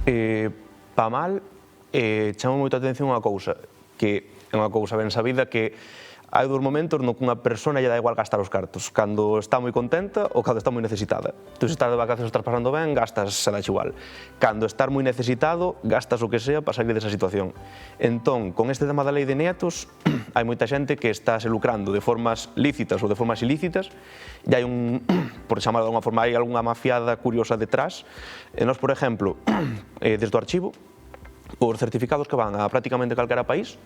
Pa mal, chama moita atención unha cousa, que é unha cousa ben sabida, que hai dos momentos no que unha persona lle dá igual gastar os cartos, cando está moi contenta ou cando está moi necesitada. Tú, se estás de vacacións, estás pasando ben, gastas, se dache igual. Cando estás moi necesitado, gastas o que sea para salir desa situación. Entón, con este tema da lei de netos, hai moita xente que está se lucrando de formas lícitas ou de formas ilícitas, e hai por chamar de alguma forma, hai algunha mafiada curiosa detrás. E nós, por exemplo, desde o archivo, os certificados que van a prácticamente calquera país,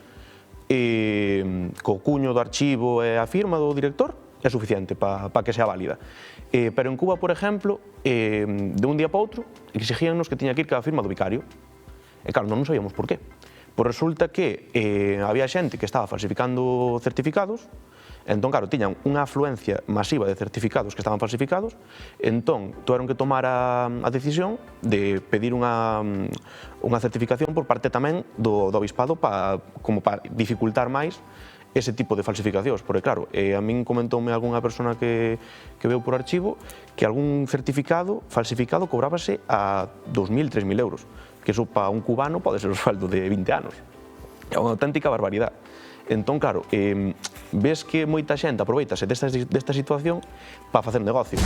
co cuño do archivo e a firma do director, é suficiente para que sea válida. Pero en Cuba, por exemplo, de un día para outro, exigíannos que tiña que ir ca firma do vicario. E claro, non sabíamos por qué. Pois resulta que había xente que estaba falsificando certificados, entón, claro, tiñan unha afluencia masiva de certificados que estaban falsificados, entón, tuveron que tomar a decisión de pedir unha certificación por parte tamén do obispado como para dificultar máis ese tipo de falsificacións, porque claro, a min comentoume algunha persona que veu por archivo que algún certificado falsificado cobrábase a 2.000, 3.000 euros, que iso para un cubano pode ser o sueldo de 20 anos. É unha auténtica barbaridade. Entón, claro, ves que moita xente aproveitase desta situación para facer negocio.